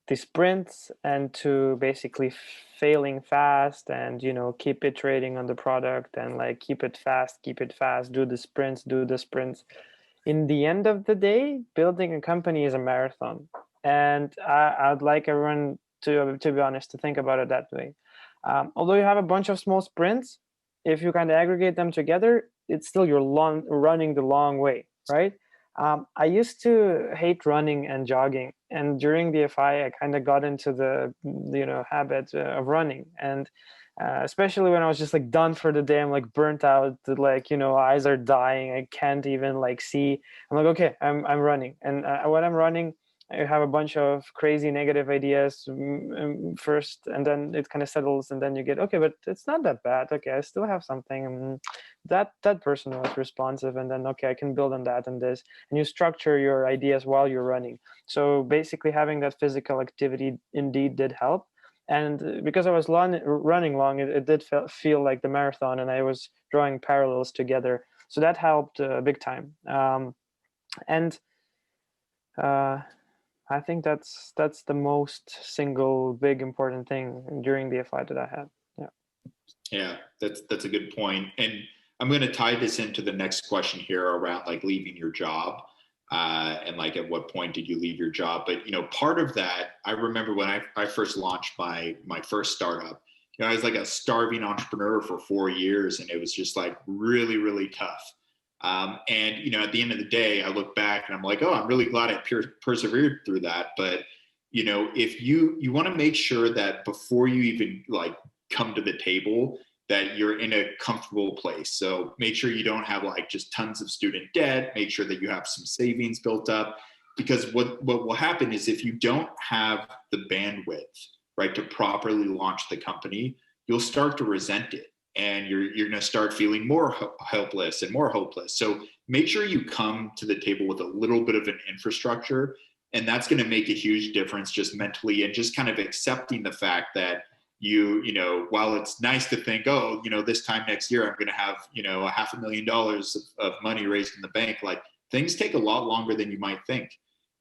the sprints and to basically failing fast and, keep iterating on the product and like keep it fast, do the sprints. In the end of the day, building a company is a marathon. And I'd like everyone to be honest, to think about it that way. Although you have a bunch of small sprints, if you kind of aggregate them together, it's still you're running the long way, right? I used to hate running and jogging, and during the FI, I kind of got into the habit of running, and especially when I was just like done for the day, I'm like burnt out, eyes are dying, I can't even like see. I'm like, okay, I'm running, and when I'm running, I have a bunch of crazy negative ideas first, and then it kind of settles, and then you get, okay, but it's not that bad. Okay, I still have something. That person was responsive, and then, okay, I can build on that and this. And you structure your ideas while you're running. So basically having that physical activity indeed did help. And because I was running long, it did feel like the marathon, and I was drawing parallels together. So that helped big time. I think that's the most single big important thing during the FI that I had. Yeah, that's a good point. And I'm going to tie this into the next question here around like leaving your job and like at what point did you leave your job? But part of that, I remember when I first launched my first startup. I was like a starving entrepreneur for 4 years, and it was just like really, really tough. And at the end of the day, I look back and I'm like, oh, I'm really glad I persevered through that. But if you want to make sure that before you even like come to the table, that you're in a comfortable place. So make sure you don't have like just tons of student debt. Make sure that you have some savings built up, because what will happen is if you don't have the bandwidth, right, to properly launch the company, you'll start to resent it. And you're going to start feeling more helpless and more hopeless. So make sure you come to the table with a little bit of an infrastructure, and that's going to make a huge difference just mentally, and just kind of accepting the fact that you know, while it's nice to think, oh, you know, this time next year, I'm going to have, you know, $500,000 of money raised in the bank. Like, things take a lot longer than you might think.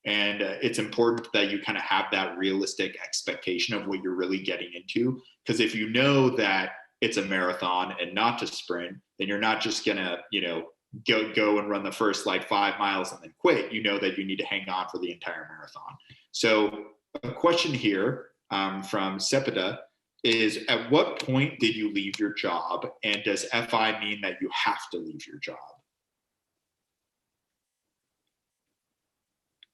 And it's important that you kind of have that realistic expectation of what you're really getting into. Because if you know that it's a marathon and not to sprint, then you're not just going to, you know, go and run the first like 5 miles and then quit. You know that you need to hang on for the entire marathon. So a question here from Sepida is, at what point did you leave your job? And does FI mean that you have to leave your job?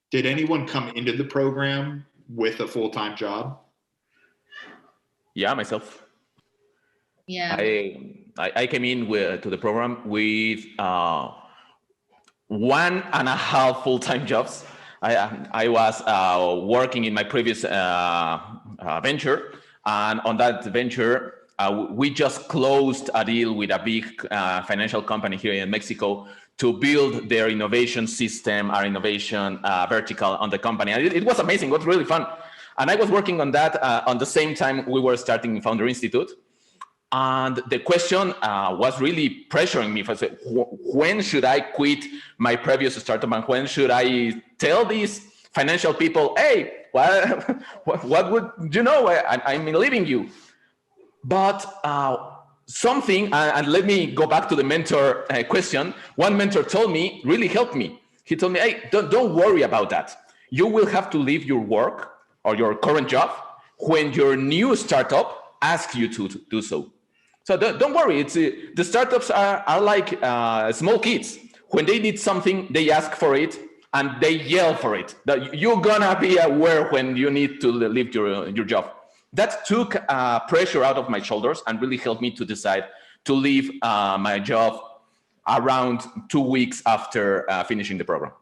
Did anyone come into the program with a full-time job? Yeah, myself. Yeah. I came in to the program with 1.5 full-time jobs. I was working in my previous venture, and on that venture, we just closed a deal with a big financial company here in Mexico to build their innovation system, our innovation vertical on the company. And it was amazing. It was really fun. And I was working on that on the same time we were starting Founder Institute. And the question was really pressuring me. For when should I quit my previous startup, and when should I tell these financial people, hey, what would you know? I'm leaving you. But something, and let me go back to the mentor question. One mentor told me, really helped me. He told me, hey, don't worry about that. You will have to leave your work or your current job when your new startup asks you to do so. So don't worry. It's the startups are like small kids. When they need something, they ask for it and they yell for it. You're gonna be aware when you need to leave your job. That took pressure out of my shoulders and really helped me to decide to leave my job around 2 weeks after finishing the program.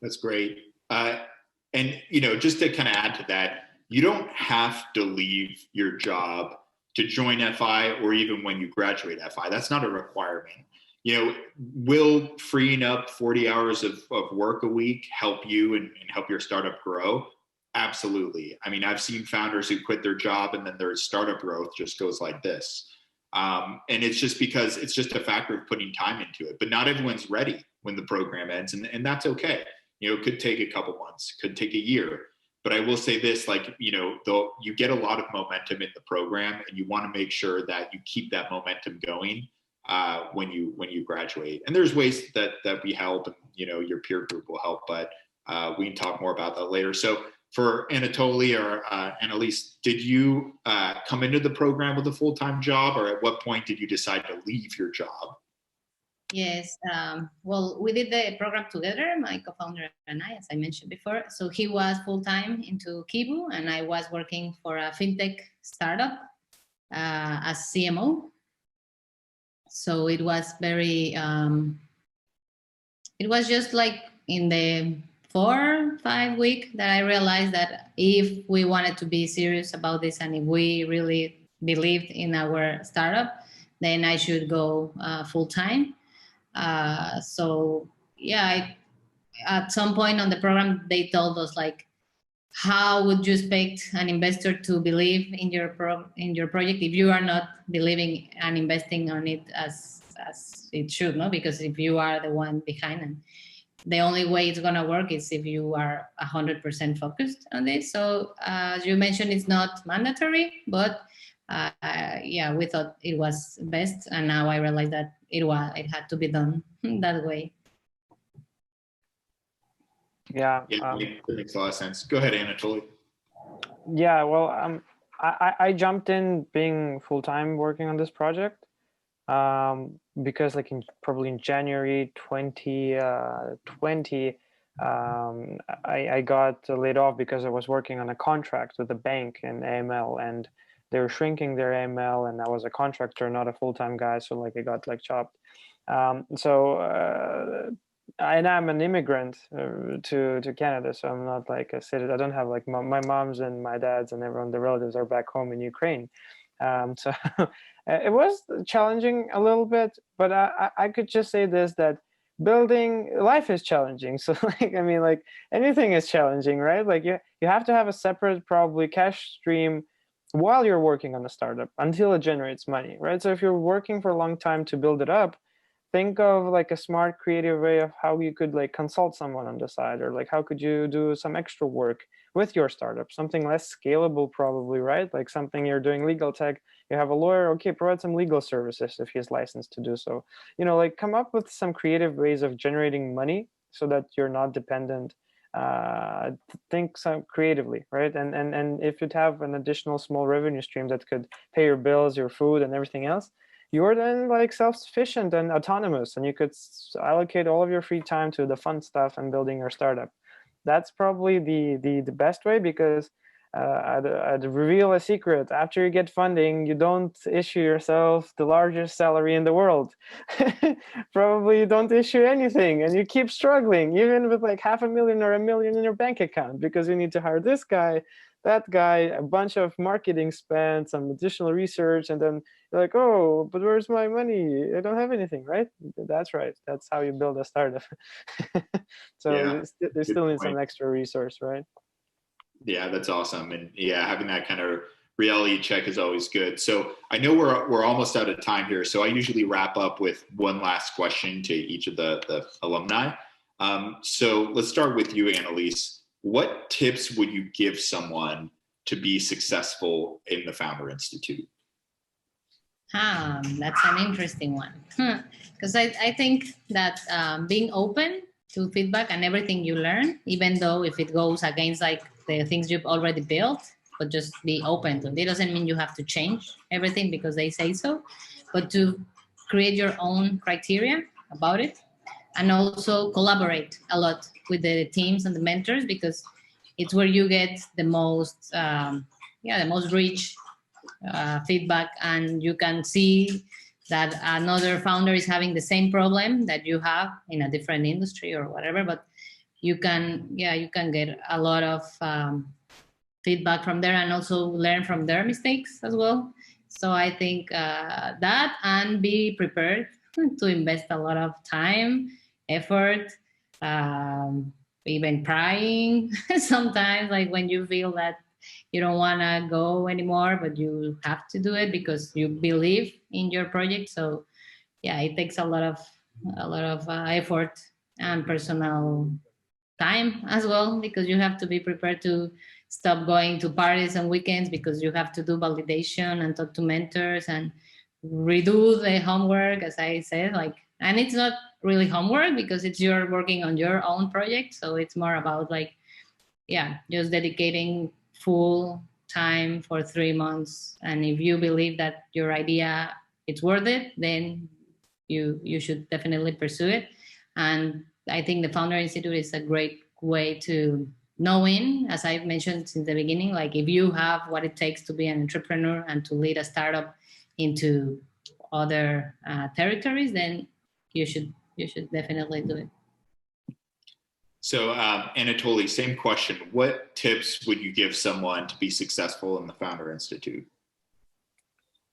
That's great. And, you know, just to kind of add to that, you don't have to leave your job to join FI or even when you graduate FI. That's not a requirement. You know, will freeing up 40 hours of work a week help you and help your startup grow? Absolutely. I mean, I've seen founders who quit their job and then their startup growth just goes like this. And it's just because it's just a factor of putting time into it. But not everyone's ready when the program ends, and that's okay. You know, it could take a couple months, could take a year. But I will say this, like, you know, though you get a lot of momentum in the program, and you want to make sure that you keep that momentum going when you graduate. And there's ways that we help, and, you know, your peer group will help, but we can talk more about that later. So for Anatolii or Annalise, did you come into the program with a full-time job, or at what point did you decide to leave your job? Yes, well, we did the program together, my co-founder and I, as I mentioned before. So he was full-time into Keyboo, and I was working for a fintech startup as CMO. So it was very, it was just like in the 4 or 5 week that I realized that if we wanted to be serious about this and if we really believed in our startup, then I should go full-time. So yeah, at some point on the program, they told us, like, how would you expect an investor to believe in your project if you are not believing and investing on it as it should, no? Because if you are the one behind, and the only way it's gonna work is if you are 100% focused on this. So as you mentioned, it's not mandatory, but yeah, we thought it was best, and now I realize that it had to be done that way. Yeah, it makes a lot of sense. Go ahead, Anatolii. Yeah, well, I jumped in being full-time working on this project because, like, probably in January 2020, I got laid off because I was working on a contract with a bank in AML, and they were shrinking their AML, and I was a contractor, not a full-time guy, so like I got like chopped. And I'm an immigrant to Canada, so I'm not like a citizen. I don't have like my moms and my dads and everyone, the relatives are back home in Ukraine. So it was challenging a little bit, but I could just say this, that building life is challenging. So like, I mean, like anything is challenging, right? Like you have to have a separate probably cash stream while you're working on the startup until it generates money, right? So if you're working for a long time to build it up, think of like a smart, creative way of how you could like consult someone on the side, or like how could you do some extra work with your startup, something less scalable probably, right? Like something you're doing legal tech, you have a lawyer, okay, provide some legal services if he's licensed to do so. You know, like come up with some creative ways of generating money so that you're not dependent. Think some creatively, right? And if you'd have an additional small revenue stream that could pay your bills, your food, and everything else, you're then like self-sufficient and autonomous, and you could allocate all of your free time to the fun stuff and building your startup. That's probably the best way, because I'd reveal a secret. After you get funding, you don't issue yourself the largest salary in the world. Probably you don't issue anything, and you keep struggling, even with like $500,000 or $1 million in your bank account, because you need to hire this guy, that guy, a bunch of marketing spend, some additional research, and then you're like, oh, but where's my money? I don't have anything, right? That's right. That's how you build a startup. So Yeah, they still need some extra resource, right? Yeah, that's awesome. And yeah, having that kind of reality check is always good. So I know we're almost out of time here. So I usually wrap up with one last question to each of the alumni. So let's start with you, Annalise. What tips would you give someone to be successful in the Founder Institute? That's an interesting one. Because I think that being open to feedback and everything you learn, even though if it goes against like the things you've already built, but just be open to it. It doesn't mean you have to change everything because they say so, but to create your own criteria about it, and also collaborate a lot with the teams and the mentors, because it's where you get the most, the most rich feedback, and you can see that another founder is having the same problem that you have in a different industry or whatever, but you can get a lot of feedback from there, and also learn from their mistakes as well. So I think that, and be prepared to invest a lot of time, effort, even crying sometimes, like when you feel that you don't want to go anymore, but you have to do it because you believe in your project. So yeah, it takes a lot of effort and personal time as well, because you have to be prepared to stop going to parties and weekends, because you have to do validation and talk to mentors and redo the homework, as I said, like, and it's not really homework because you're working on your own project. So it's more about like, just dedicating full time for 3 months. And if you believe that your idea it's worth it, then you should definitely pursue it. And I think the Founder Institute is a great way to knowing, as I've mentioned since the beginning, like if you have what it takes to be an entrepreneur and to lead a startup into other territories, then you should definitely do it. So Anatolii, same question. What tips would you give someone to be successful in the Founder Institute?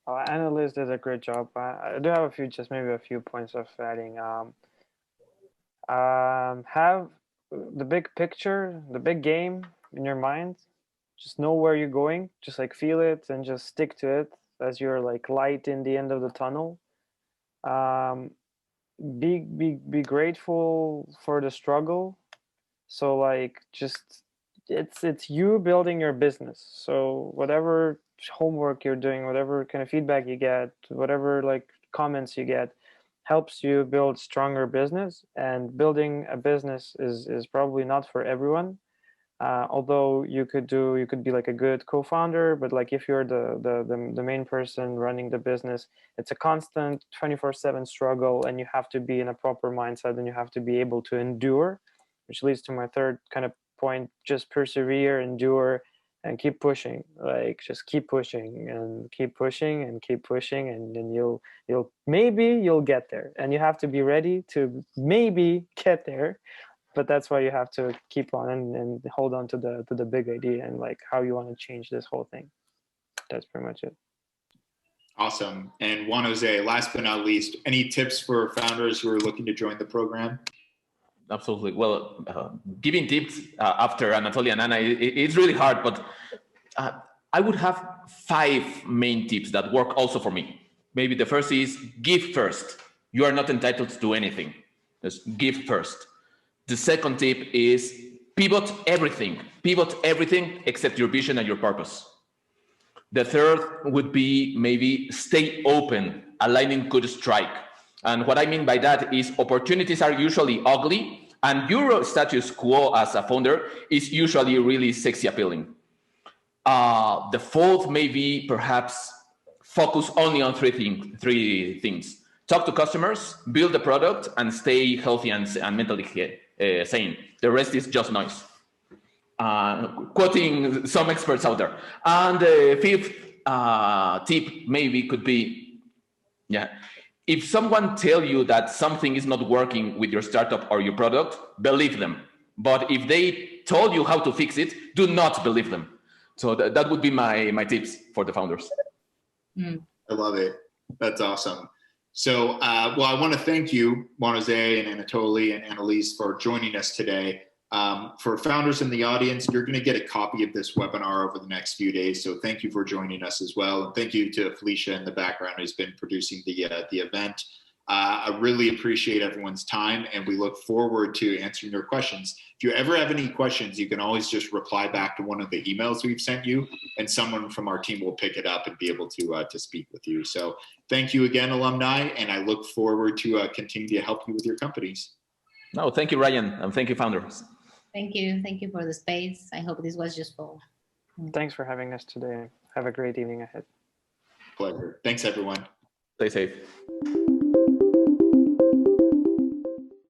Annalise did a great job. I do have a few points of adding. Have the big picture, the big game in your mind. Just know where you're going. Just like feel it and just stick to it as you're like light in the end of the tunnel. Be grateful for the struggle. So like just it's you building your business. So whatever homework you're doing, whatever kind of feedback you get, whatever like comments you get, helps you build stronger business. And building a business is probably not for everyone. Although you could be like a good co-founder, but like if you're the main person running the business, it's a constant 24/7 struggle, and you have to be in a proper mindset, and you have to be able to endure, which leads to my third kind of point: just persevere, endure, and keep pushing. Like just keep pushing and keep pushing and keep pushing, and then you'll get there. And you have to be ready to maybe get there. But that's why you have to keep on and hold on to the big idea and like how you want to change this whole thing. That's pretty much it. Awesome. And Juan Jose, last but not least, any tips for founders who are looking to join the program? Absolutely. Well, giving tips after Anatolii and Anna, it's really hard, but I would have 5 main tips that work also for me. Maybe the first is give first. You are not entitled to do anything. Just give first. The second tip is pivot everything. Pivot everything except your vision and your purpose. The third would be maybe stay open. A lightning could strike. And what I mean by that is opportunities are usually ugly, and your status quo as a founder is usually really sexy appealing. The fourth may be perhaps focus only on three things. Talk to customers, build the product, and stay healthy and mentally sane. The rest is just noise. Quoting some experts out there. And the fifth tip maybe could be, if someone tell you that something is not working with your startup or your product, believe them. But if they told you how to fix it, do not believe them. So that would be my tips for the founders. I love it. That's awesome. So, well, I want to thank you, Juan Jose and Anatolii and Annalise, for joining us today. For founders in the audience, you're going to get a copy of this webinar over the next few days. So thank you for joining us as well. And thank you to Felicia in the background who's been producing the event. I really appreciate everyone's time, and we look forward to answering your questions. If you ever have any questions, you can always just reply back to one of the emails we've sent you, and someone from our team will pick it up and be able to speak with you. So thank you again, alumni, and I look forward to continue to help you with your companies. No, thank you, Ryan, and thank you, founders. Thank you. Thank you for the space. I hope this was useful. Thanks for having us today. Have a great evening ahead. Pleasure. Thanks, everyone. Stay safe.